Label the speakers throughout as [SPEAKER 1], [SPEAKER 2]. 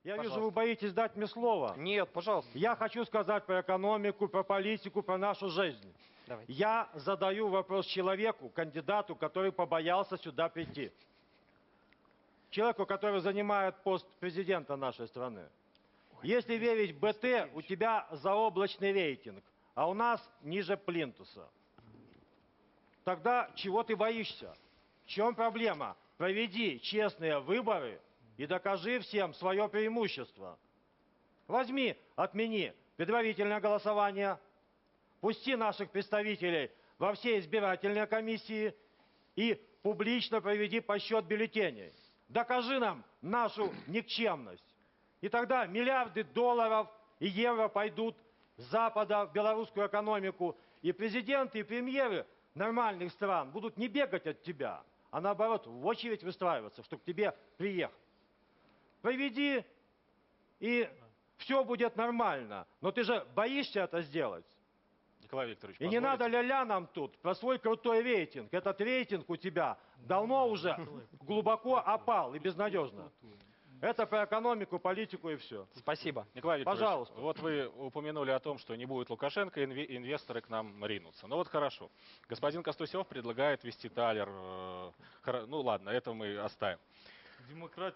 [SPEAKER 1] Я вижу, вы боитесь дать мне слово.
[SPEAKER 2] Нет, пожалуйста.
[SPEAKER 1] Я хочу сказать про экономику, про политику, про нашу жизнь.
[SPEAKER 2] Давайте.
[SPEAKER 1] Я задаю вопрос человеку, кандидату, который побоялся сюда прийти. Человеку, который занимает пост президента нашей страны. Если верить БТ, у тебя заоблачный рейтинг, а у нас ниже плинтуса. Тогда чего ты боишься? В чем проблема? Проведи честные выборы и докажи всем свое преимущество. Возьми, отмени предварительное голосование, пусти наших представителей во все избирательные комиссии и публично проведи подсчет бюллетеней. Докажи нам нашу никчемность. И тогда миллиарды долларов и евро пойдут с Запада в белорусскую экономику. И президенты, и премьеры нормальных стран будут не бегать от тебя, а наоборот в очередь выстраиваться, чтобы к тебе приехать. Проведи, и все будет нормально. Но ты же боишься это сделать.
[SPEAKER 3] Николай Викторович,
[SPEAKER 1] И не надо ля-ля нам тут про свой крутой рейтинг. Этот рейтинг у тебя давно уже глубоко опал и безнадежно. Это про экономику, политику и все.
[SPEAKER 2] Спасибо.
[SPEAKER 3] Николай Викторович,
[SPEAKER 1] Пожалуйста.
[SPEAKER 3] вот вы упомянули о том, что не будет Лукашенко, инвесторы к нам ринутся. Ну вот хорошо. Господин Костусев предлагает ввести талер. Ну ладно, это мы оставим.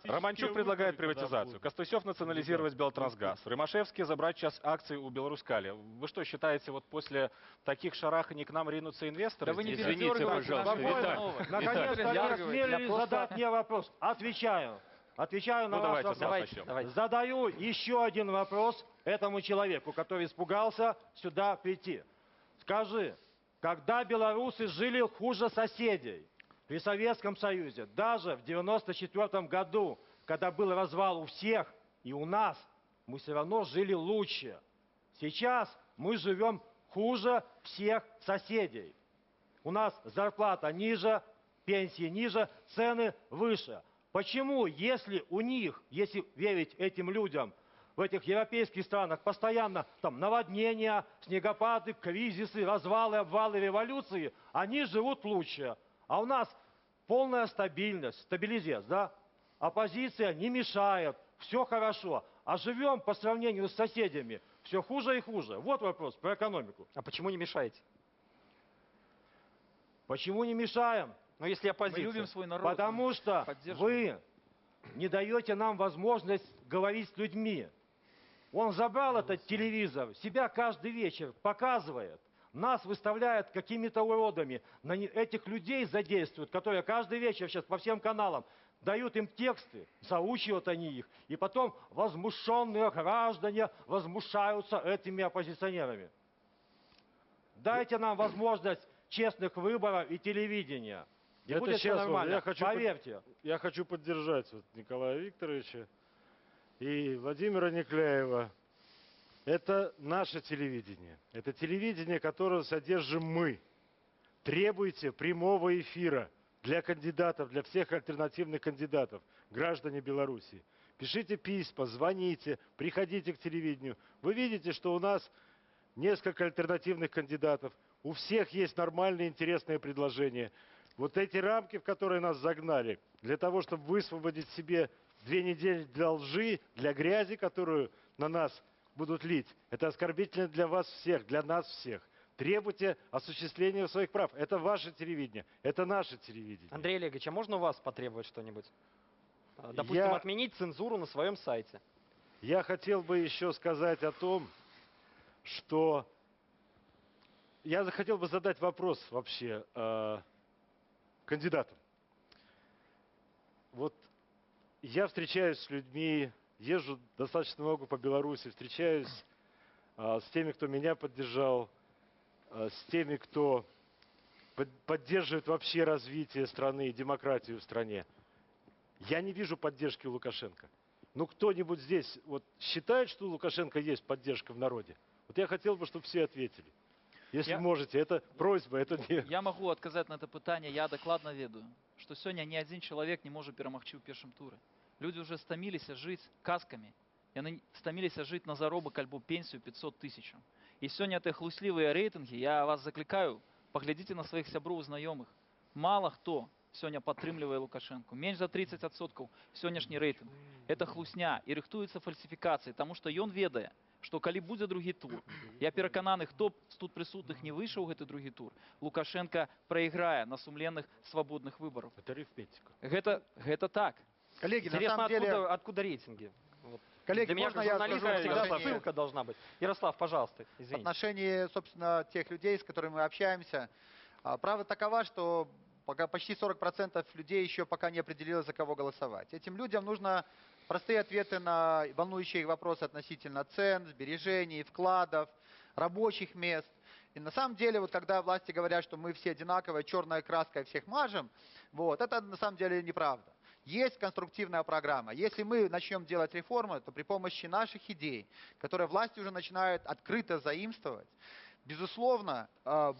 [SPEAKER 3] Романчук предлагает приватизацию. Костусев национализировать Белтрансгаз. Рымашевский забрать часть акций у Беларускали. Вы что, считаете, вот после таких шараханий к нам ринутся инвесторы?
[SPEAKER 2] Да вы не
[SPEAKER 3] Извините,
[SPEAKER 2] передергивайте,
[SPEAKER 3] пожалуйста.
[SPEAKER 2] Виталий.
[SPEAKER 1] Наконец-то вы осмелились задать мне вопрос. Отвечаю. Отвечаю на ваш вопрос.
[SPEAKER 2] Давайте.
[SPEAKER 1] Задаю еще один вопрос этому человеку, который испугался сюда прийти. Скажи, когда белорусы жили хуже соседей при Советском Союзе, даже в 1994 году, когда был развал у всех и у нас, мы все равно жили лучше. Сейчас мы живем хуже всех соседей. У нас зарплата ниже, пенсии ниже, цены выше. Почему, если у них, если верить этим людям, в этих европейских странах постоянно там наводнения, снегопады, кризисы, развалы, обвалы, революции, они живут лучше. А у нас полная стабильность, стабилизец, да? Оппозиция не мешает, все хорошо. А живем по сравнению с соседями все хуже и хуже. Вот вопрос про экономику.
[SPEAKER 2] А почему не мешаете?
[SPEAKER 1] Почему не мешаем?
[SPEAKER 2] Ну, если оппозиция.
[SPEAKER 4] Мы любим свой народ.
[SPEAKER 1] Потому что вы не даете нам возможность говорить с людьми. Он забрал этот телевизор, себя каждый вечер показывает, нас выставляет какими-то уродами, на этих людей задействуют, которые каждый вечер сейчас по всем каналам дают им тексты, заучивают они их, и потом возмущенные граждане возмущаются этими оппозиционерами. Дайте нам возможность честных выборов и телевидения. И будет все нормально, поверьте.
[SPEAKER 5] Я хочу поддержать Николая Викторовича и Владимира Никляева. Это наше телевидение. Это телевидение, которое содержим мы. Требуйте прямого эфира для кандидатов, для всех альтернативных кандидатов, граждане Беларуси. Пишите письма, звоните, приходите к телевидению. Вы видите, что у нас несколько альтернативных кандидатов. У всех есть нормальные, интересные предложения. Вот эти рамки, в которые нас загнали, для того, чтобы высвободить себе 2 недели для лжи, для грязи, которую на нас будут лить, это оскорбительно для вас всех, для нас всех. Требуйте осуществления своих прав. Это ваше телевидение, это наше телевидение.
[SPEAKER 2] Андрей Олегович, а можно у вас потребовать что-нибудь? Допустим, отменить цензуру на своем сайте.
[SPEAKER 5] Я хотел бы еще сказать о том, что... Я захотел бы задать вопрос вообще кандидатам. Вот я встречаюсь с людьми, езжу достаточно много по Беларуси, встречаюсь с теми, кто меня поддержал, с теми, кто поддерживает вообще развитие страны и демократию в стране. Я не вижу поддержки у Лукашенко. Ну, кто-нибудь здесь вот считает, что у Лукашенко есть поддержка в народе? Вот я хотел бы, чтобы все ответили. Если можете, это просьба, это не...
[SPEAKER 4] Я могу отказать на это питание, я докладно ведаю, что сегодня ни один человек не может перемагчи в первом туре. Люди уже стомились жить казками, яны стомились жить на заробок альбо пенсию 500 тысяч. И сегодня это хлусливые рейтинги, я вас закликаю, поглядите на своих сябров и знакомых. Мало кто сегодня подтримливает Лукашенко. Меньше за 30% сегодняшний рейтинг. Это хлусня і рихтуюцца фальсіфікацыі, таму што ён ведае, што калі будзе другі тур, я перакананы, хто б з тут прысутных не выйшаў у гэты другі тур, Лукашенко праіграе на сумленных свабодных выбарах.
[SPEAKER 5] Это арифметика.
[SPEAKER 4] Гэта так.
[SPEAKER 2] Коллеги,
[SPEAKER 6] Интересно,
[SPEAKER 2] откуда рейтинги? Вот.
[SPEAKER 6] Коллеги,
[SPEAKER 2] Для меня
[SPEAKER 6] можно
[SPEAKER 2] как
[SPEAKER 6] я
[SPEAKER 2] журналиста
[SPEAKER 6] скажу в
[SPEAKER 2] всегда
[SPEAKER 6] отношении-
[SPEAKER 2] ссылка должна быть. Ярослав, пожалуйста,
[SPEAKER 6] в
[SPEAKER 2] извините.
[SPEAKER 6] отношении, собственно, тех людей, с которыми мы общаемся. Правда такова, что пока почти 40% людей еще пока не определилось, за кого голосовать. Этим людям нужно простые ответы на волнующие их вопросы относительно цен, сбережений, вкладов, рабочих мест. И на самом деле, вот когда власти говорят, что мы все одинаковые, черной краской всех мажем, вот, это на самом деле неправда. Есть конструктивная программа. Если мы начнем делать реформы, то при помощи наших идей, которые власти уже начинают открыто заимствовать, безусловно,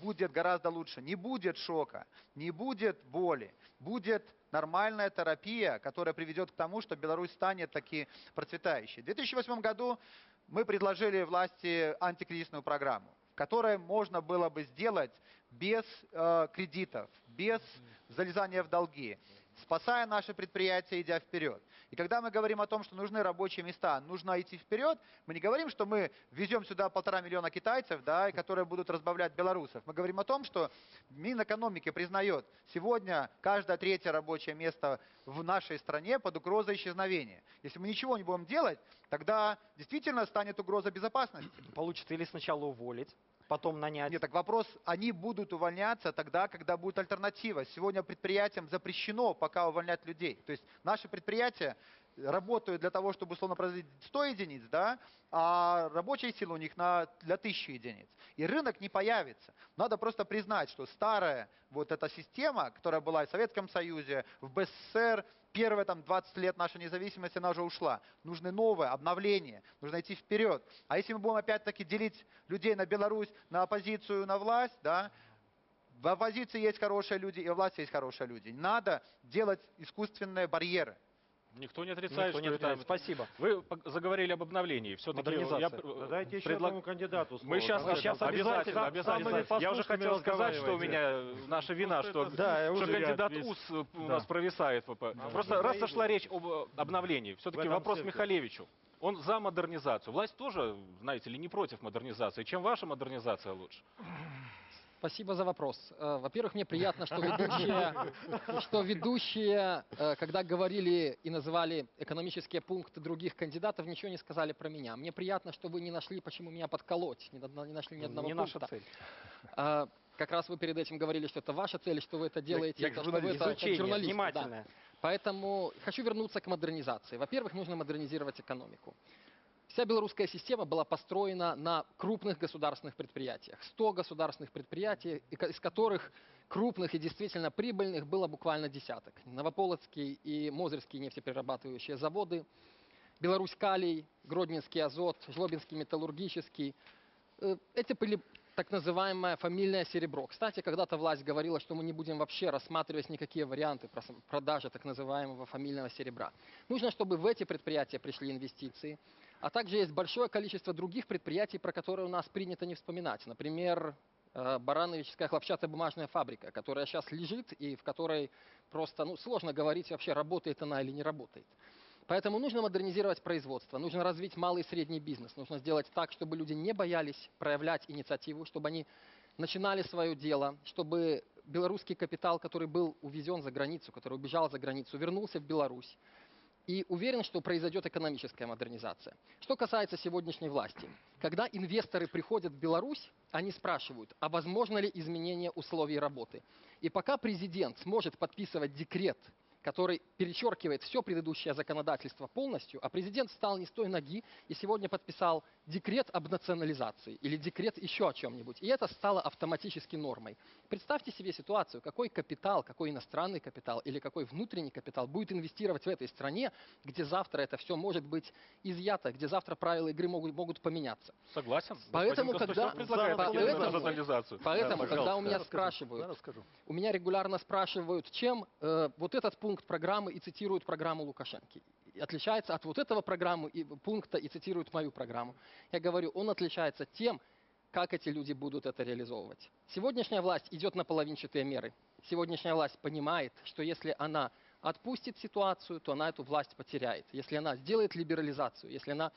[SPEAKER 6] будет гораздо лучше. Не будет шока, не будет боли, будет нормальная терапия, которая приведет к тому, что Беларусь станет таки процветающей. В 2008 году мы предложили власти антикризисную программу, в которой можно было бы сделать без кредитов, без залезания в долги, спасая наши предприятия, идя вперед. И когда мы говорим о том, что нужны рабочие места, нужно идти вперед, мы не говорим, что мы везем сюда 1,5 миллиона китайцев, да, и которые будут разбавлять белорусов. Мы говорим о том, что Минэкономики признает, сегодня каждое третье рабочее место в нашей стране под угрозой исчезновения. Если мы ничего не будем делать, тогда действительно станет угроза безопасности.
[SPEAKER 2] Получится или сначала уволить, потом нанять.
[SPEAKER 6] Нет, так вопрос, они будут увольняться тогда, когда будет альтернатива. Сегодня предприятиям запрещено пока увольнять людей. То есть наши предприятия работают для того, чтобы условно производить 100 единиц, да, а рабочая сила у них для 1000 единиц. И рынок не появится. Надо просто признать, что старая вот эта система, которая была и в Советском Союзе, в БССР, первые 20 лет нашей независимости, она уже ушла. Нужны новые обновления, нужно идти вперед. А если мы будем опять-таки делить людей на Беларусь, на оппозицию, на власть, да, в оппозиции есть хорошие люди, и в власти есть хорошие люди. Надо делать искусственные барьеры.
[SPEAKER 3] Никто не отрицает,
[SPEAKER 2] Никто не
[SPEAKER 3] что
[SPEAKER 2] отрицает.
[SPEAKER 3] это...
[SPEAKER 2] Спасибо.
[SPEAKER 3] Вы заговорили об обновлении. Все-таки
[SPEAKER 2] Модернизация.
[SPEAKER 1] Дайте еще одному кандидату слово.
[SPEAKER 3] Мы сейчас,
[SPEAKER 1] Давайте.
[SPEAKER 3] обязательно,
[SPEAKER 1] Сам-
[SPEAKER 3] обязательно.
[SPEAKER 1] самыми
[SPEAKER 3] Я уже хотел
[SPEAKER 1] послушными
[SPEAKER 3] сказать, что у
[SPEAKER 1] разговаривайте.
[SPEAKER 3] меня наша вина, что,
[SPEAKER 1] Да,
[SPEAKER 3] что
[SPEAKER 1] уже
[SPEAKER 3] кандидат
[SPEAKER 1] весь-
[SPEAKER 3] УС у нас провисает. Просто
[SPEAKER 1] уже
[SPEAKER 3] раз
[SPEAKER 1] заигрывает.
[SPEAKER 3] зашла речь об обновлении, все-таки
[SPEAKER 1] этом
[SPEAKER 3] вопрос
[SPEAKER 1] цирке.
[SPEAKER 3] Михалевичу. Он за модернизацию. Власть тоже, знаете ли, не против модернизации. Чем ваша модернизация лучше?
[SPEAKER 7] Спасибо за вопрос. Во-первых, мне приятно, что ведущие, когда говорили и называли экономические пункты других кандидатов, ничего не сказали про меня. Мне приятно, что вы не нашли, почему меня подколоть, не нашли ни одного
[SPEAKER 2] Не
[SPEAKER 7] пункта.
[SPEAKER 2] наша цель.
[SPEAKER 7] Как раз вы перед этим говорили, что это ваша цель, что вы это делаете,
[SPEAKER 2] Как
[SPEAKER 7] что вы это как
[SPEAKER 2] изучение,
[SPEAKER 7] журналисты, да.
[SPEAKER 2] внимательное.
[SPEAKER 7] Поэтому хочу вернуться к модернизации. Во-первых, нужно модернизировать экономику. Вся белорусская система была построена на крупных государственных предприятиях. 100 государственных предприятий, из которых крупных и действительно прибыльных было буквально десяток. Новополоцкий и Мозырский нефтеперерабатывающие заводы, Беларусь-Калий, Гродненский азот, Жлобинский металлургический. Эти были так называемое фамильное серебро. Кстати, когда-то власть говорила, что мы не будем вообще рассматривать никакие варианты продажи так называемого фамильного серебра. Нужно, чтобы в эти предприятия пришли инвестиции. А также есть большое количество других предприятий, про которые у нас принято не вспоминать. Например, Барановичская хлопчатобумажная фабрика, которая сейчас лежит и в которой просто сложно говорить вообще, работает она или не работает. Поэтому нужно модернизировать производство, нужно развить малый и средний бизнес, нужно сделать так, чтобы люди не боялись проявлять инициативу, чтобы они начинали свое дело, чтобы белорусский капитал, который был увезен за границу, который убежал за границу, вернулся в Беларусь. И уверен, что произойдет экономическая модернизация. Что касается сегодняшней власти. Когда инвесторы приходят в Беларусь, они спрашивают, а возможно ли изменение условий работы. И пока президент сможет подписывать декрет, который перечеркивает все предыдущее законодательство полностью, а президент встал не с той ноги и сегодня подписал декрет об национализации или декрет еще о чем-нибудь. И это стало автоматически нормой. Представьте себе ситуацию, какой капитал, какой иностранный капитал или какой внутренний капитал будет инвестировать в этой стране, где завтра это все может быть изъято, где завтра правила игры могут поменяться.
[SPEAKER 3] Согласен.
[SPEAKER 7] Поэтому,
[SPEAKER 3] Господин
[SPEAKER 7] когда,
[SPEAKER 3] Костусев предлагает национализацию.
[SPEAKER 7] поэтому,
[SPEAKER 3] Да,
[SPEAKER 7] когда у меня
[SPEAKER 5] Я
[SPEAKER 7] спрашивают,
[SPEAKER 5] расскажу.
[SPEAKER 7] у меня регулярно спрашивают, чем вот этот пункт программы и цитируют программу Лукашенко. Отличается от вот этого пункта и цитируют мою программу. Я говорю, он отличается тем, как эти люди будут это реализовывать. Сегодняшняя власть идет на половинчатые меры. Сегодняшняя власть понимает, что если она отпустит ситуацию, то она эту власть потеряет. Если она сделает либерализацию, если она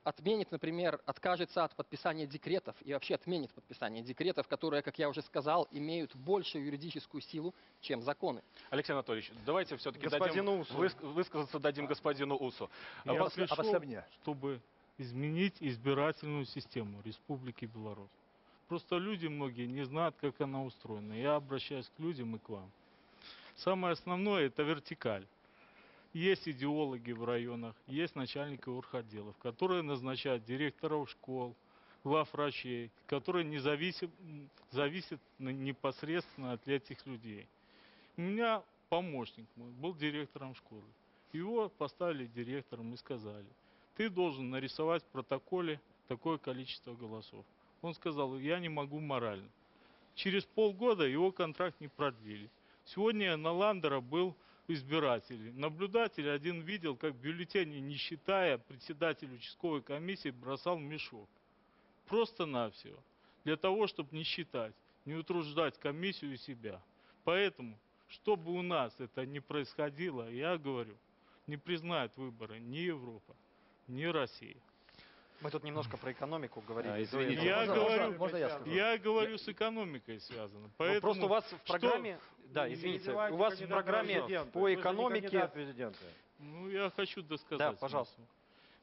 [SPEAKER 7] отменит, например, откажется от подписания декретов и вообще отменит подписание декретов, которые, как я уже сказал, имеют большую юридическую силу, чем законы.
[SPEAKER 3] Алексей Анатольевич, давайте все-таки
[SPEAKER 2] Господину Усу.
[SPEAKER 3] высказаться дадим господину Усу.
[SPEAKER 8] Я
[SPEAKER 3] После-
[SPEAKER 8] пришел, чтобы изменить избирательную систему Республики Беларусь. Просто люди многие не знают, как она устроена. Я обращаюсь к людям и к вам. Самое основное – это вертикаль. Есть идеологи в районах, есть начальники орготделов, которые назначают директоров школ, главврачей, которые не зависят непосредственно от этих людей. У меня помощник мой был директором школы. Его поставили директором и сказали: ты должен нарисовать в протоколе такое количество голосов. Он сказал: я не могу морально. Через полгода его контракт не продлили. Сегодня на Ландера был избиратель. Наблюдатель один видел, как бюллетени, не считая, председатель участковой комиссии бросал в мешок. Просто-навсего. Для того, чтобы не считать, не утруждать комиссию и себя. Поэтому, чтобы у нас это не происходило, я говорю, не признают выборы ни Европа, ни Россия.
[SPEAKER 2] Мы тут немножко про экономику говорили.
[SPEAKER 3] извините.
[SPEAKER 8] Я говорю, с экономикой связано.
[SPEAKER 2] Ну,
[SPEAKER 8] Поэтому
[SPEAKER 2] просто у вас в программе, да, извините, у вас в программе по экономике,
[SPEAKER 8] Ну, я хочу досказать.
[SPEAKER 2] Да, пожалуйста.
[SPEAKER 8] смысл.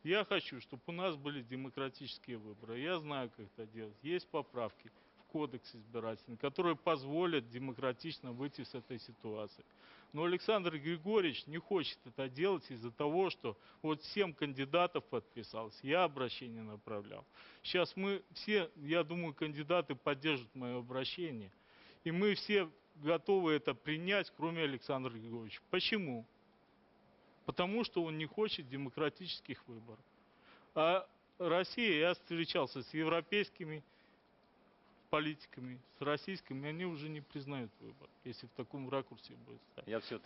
[SPEAKER 8] Я хочу, чтобы у нас были демократические выборы. Я знаю, как это делать. Есть поправки в кодекс избирательный, которые позволят демократично выйти с этой ситуации. Но Александр Григорьевич не хочет это делать из-за того, что вот 7 кандидатов подписалось. Я обращение направлял. Сейчас мы все, я думаю, кандидаты поддержат мое обращение. И мы все готовы это принять, кроме Александра Григорьевича. Почему? Потому что он не хочет демократических выборов. А Россия, я встречался с европейскими политиками, с российскими, они уже не признают выбор, если в таком ракурсе будет ставить.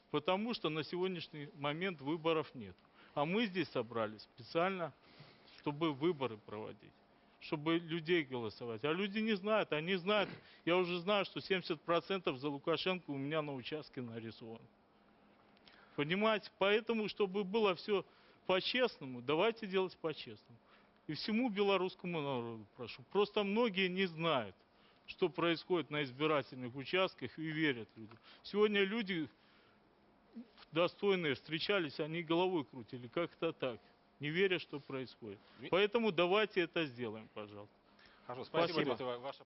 [SPEAKER 8] Потому что на сегодняшний момент выборов нет. А мы здесь собрались специально, чтобы выборы проводить, чтобы людей голосовать. А люди не знают, они знают, я уже знаю, что 70% за Лукашенко у меня на участке нарисовано. Понимаете? Поэтому, чтобы было все по-честному, давайте делать по-честному. И всему белорусскому народу прошу. Просто многие не знают, что происходит на избирательных участках, и верят людям. Сегодня люди достойные встречались, они головой крутили, как-то так, не веря, что происходит. Поэтому давайте это сделаем, пожалуйста.
[SPEAKER 3] Хорошо, спасибо.
[SPEAKER 8] Спасибо.
[SPEAKER 3] Это ваша